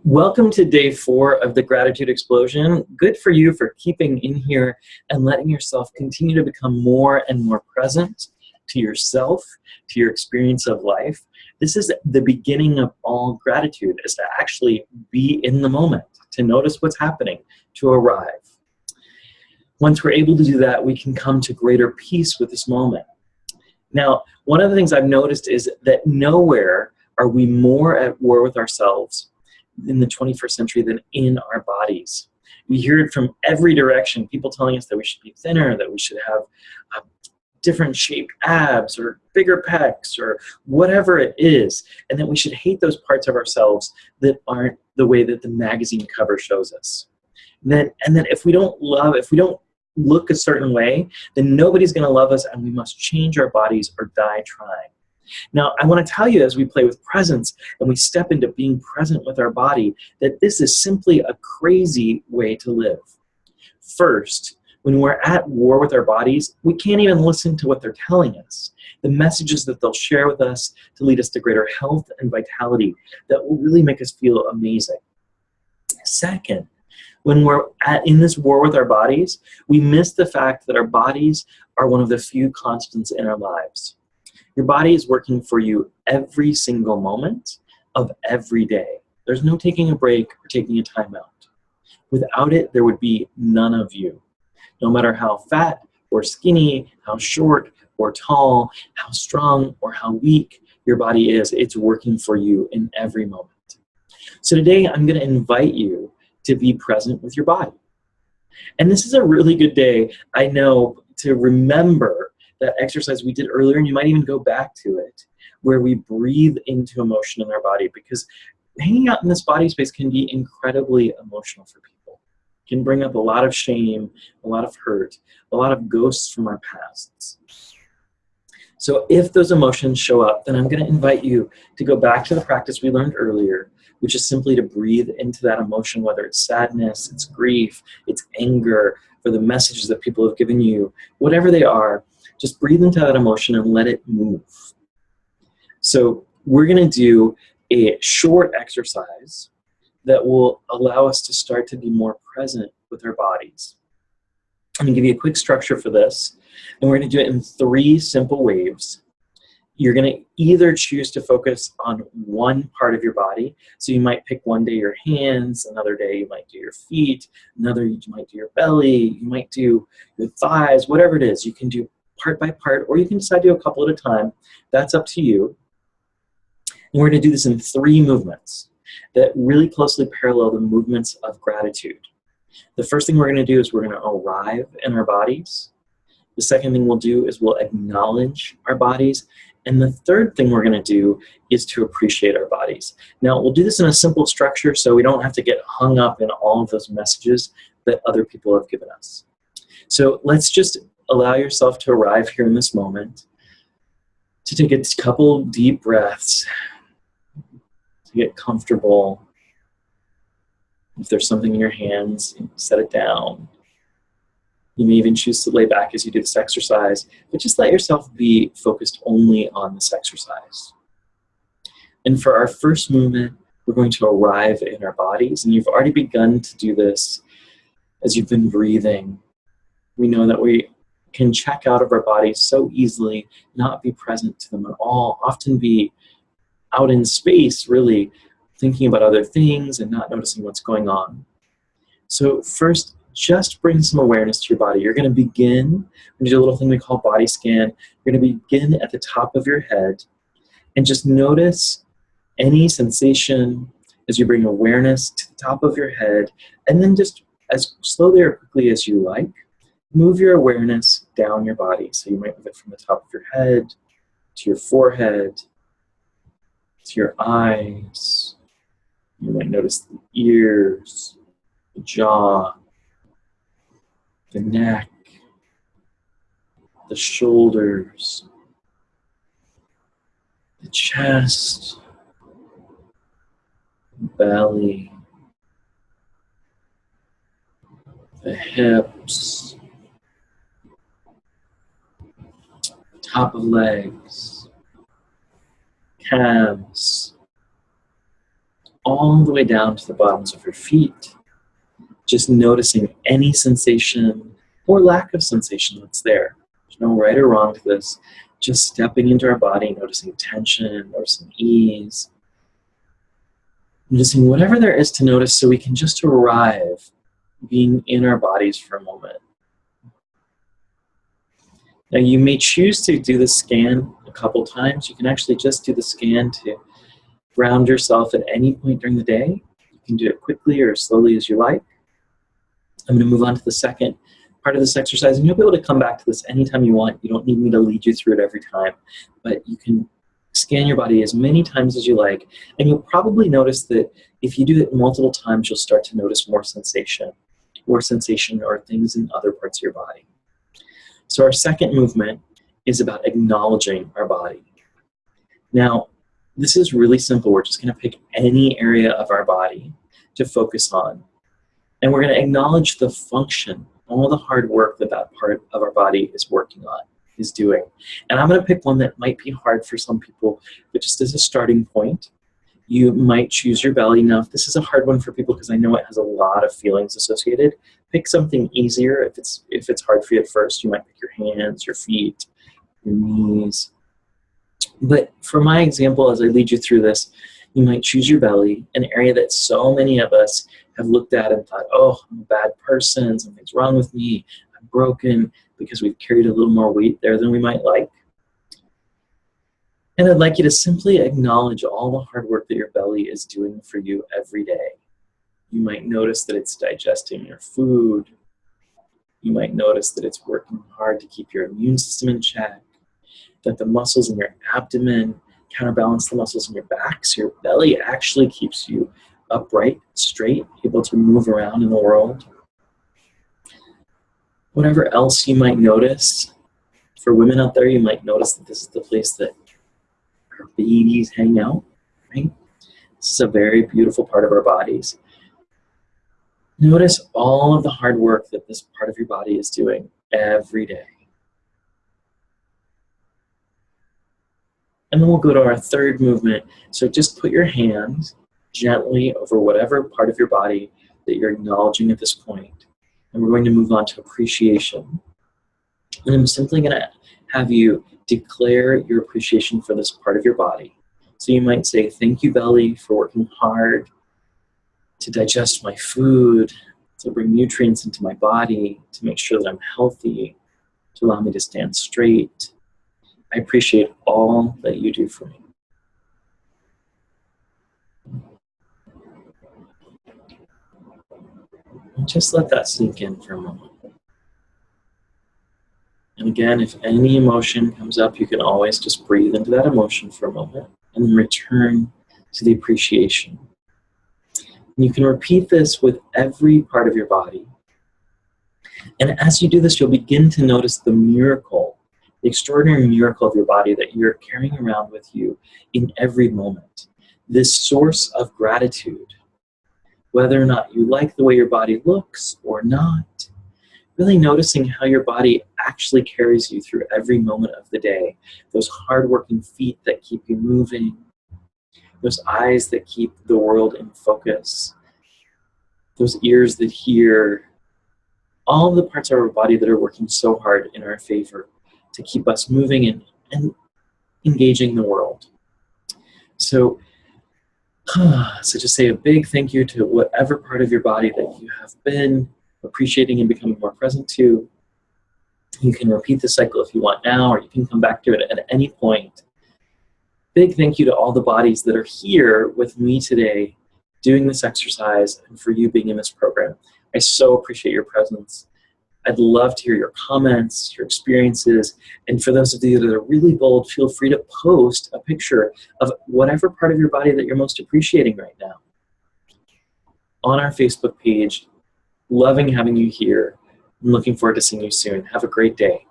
Welcome to day 4 of the Gratitude Explosion. Good for you for keeping in here and letting yourself continue to become more and more present to yourself, to your experience of life. This is the beginning of all gratitude, is to actually be in the moment, to notice what's happening, to arrive. Once we're able to do that, we can come to greater peace with this moment. Now, one of the things I've noticed is that nowhere are we more at war with ourselves in the 21st century than in our bodies. We hear it from every direction, people telling us that we should be thinner, that we should have different shaped abs or bigger pecs or whatever it is, and that we should hate those parts of ourselves that aren't the way that the magazine cover shows us. And then if we don't look a certain way, then nobody's going to love us, and we must change our bodies or die trying. Now, I want to tell you, as we play with presence and we step into being present with our body, that this is simply a crazy way to live. First, when we're at war with our bodies, we can't even listen to what they're telling us, the messages that they'll share with us to lead us to greater health and vitality that will really make us feel amazing. Second, when we're in this war with our bodies, we miss the fact that our bodies are one of the few constants in our lives. Your body is working for you every single moment of every day. There's no taking a break or taking a time out. Without it, there would be none of you. No matter how fat or skinny, how short or tall, how strong or how weak your body is, it's working for you in every moment. So today, I'm going to invite you to be present with your body. And this is a really good day, I know, to remember that exercise we did earlier, and you might even go back to it, where we breathe into emotion in our body, because hanging out in this body space can be incredibly emotional for people. It can bring up a lot of shame, a lot of hurt, a lot of ghosts from our pasts. So if those emotions show up, then I'm going to invite you to go back to the practice we learned earlier, which is simply to breathe into that emotion, whether it's sadness, it's grief, it's anger, for the messages that people have given you, whatever they are. Just breathe into that emotion and let it move. So we're going to do a short exercise that will allow us to start to be more present with our bodies. I'm going to give you a quick structure for this, and we're going to do it in 3 simple waves. You're going to either choose to focus on one part of your body. So you might pick one day your hands, another day you might do your feet, another you might do your belly, you might do your thighs, whatever it is. You can do part by part, or you can decide to do a couple at a time. That's up to you. And we're going to do this in 3 movements that really closely parallel the movements of gratitude. The first thing we're going to do is we're going to arrive in our bodies. The second thing we'll do is we'll acknowledge our bodies. And the third thing we're going to do is to appreciate our bodies. Now, we'll do this in a simple structure so we don't have to get hung up in all of those messages that other people have given us. So let's just allow yourself to arrive here in this moment, to take a couple deep breaths, to get comfortable. If there's something in your hands, set it down. You may even choose to lay back as you do this exercise, but just let yourself be focused only on this exercise. And for our first movement, we're going to arrive in our bodies, and you've already begun to do this as you've been breathing. We know that we can check out of our bodies so easily, not be present to them at all, often be out in space, really thinking about other things and not noticing what's going on. So first, just bring some awareness to your body. You're going to begin, we're going to do a little thing we call body scan. You're going to begin at the top of your head and just notice any sensation as you bring awareness to the top of your head, and then just as slowly or quickly as you like, move your awareness down your body. So you might move it from the top of your head to your forehead, to your eyes. You might notice the ears, the jaw, the neck, the shoulders, the chest, the belly, the hips, top of legs, calves, all the way down to the bottoms of your feet. Just noticing any sensation or lack of sensation that's there. There's no right or wrong to this. Just stepping into our body, noticing tension, noticing ease. Noticing whatever there is to notice so we can just arrive being in our bodies for a moment. Now you may choose to do the scan a couple times. You can actually just do the scan to ground yourself at any point during the day. You can do it quickly or as slowly as you like. I'm going to move on to the second part of this exercise, and you'll be able to come back to this anytime you want. You don't need me to lead you through it every time, but you can scan your body as many times as you like, and you'll probably notice that if you do it multiple times, you'll start to notice more sensation or things in other parts of your body. So our second movement is about acknowledging our body. Now, this is really simple. We're just going to pick any area of our body to focus on, and we're going to acknowledge the function, all the hard work that that part of our body is working on, is doing. And I'm going to pick one that might be hard for some people, but just as a starting point, you might choose your belly. Now, if this is a hard one for people because I know it has a lot of feelings associated, pick something easier. If it's hard for you at first, you might pick your hands, your feet, your knees. But for my example, as I lead you through this, you might choose your belly, an area that so many of us have looked at and thought, oh, I'm a bad person, something's wrong with me, I'm broken, because we've carried a little more weight there than we might like. And I'd like you to simply acknowledge all the hard work that your belly is doing for you every day. You might notice that it's digesting your food. You might notice that it's working hard to keep your immune system in check, that the muscles in your abdomen counterbalance the muscles in your back, so your belly actually keeps you upright, straight, able to move around in the world. Whatever else you might notice, for women out there, you might notice that this is the place that our babies hang out, right? This is a very beautiful part of our bodies. Notice all of the hard work that this part of your body is doing every day. And then we'll go to our third movement. So just put your hands gently over whatever part of your body that you're acknowledging at this point. And we're going to move on to appreciation. And I'm simply going to have you declare your appreciation for this part of your body. So you might say, thank you, belly, for working hard to digest my food, to bring nutrients into my body, to make sure that I'm healthy, to allow me to stand straight. I appreciate all that you do for me. And just let that sink in for a moment. And again, if any emotion comes up, you can always just breathe into that emotion for a moment and then return to the appreciation. And you can repeat this with every part of your body. And as you do this, you'll begin to notice the miracle, the extraordinary miracle of your body that you're carrying around with you in every moment. This source of gratitude, whether or not you like the way your body looks or not, really noticing how your body actually carries you through every moment of the day. Those hardworking feet that keep you moving, those eyes that keep the world in focus, those ears that hear, all the parts of our body that are working so hard in our favor to keep us moving and engaging the world. So just say a big thank you to whatever part of your body that you have been appreciating and becoming more present to. You can repeat the cycle if you want now, or you can come back to it at any point. Big thank you to all the bodies that are here with me today doing this exercise and for you being in this program. I so appreciate your presence. I'd love to hear your comments, your experiences, and for those of you that are really bold, feel free to post a picture of whatever part of your body that you're most appreciating right now on our Facebook page. Loving having you here. I'm looking forward to seeing you soon. Have a great day.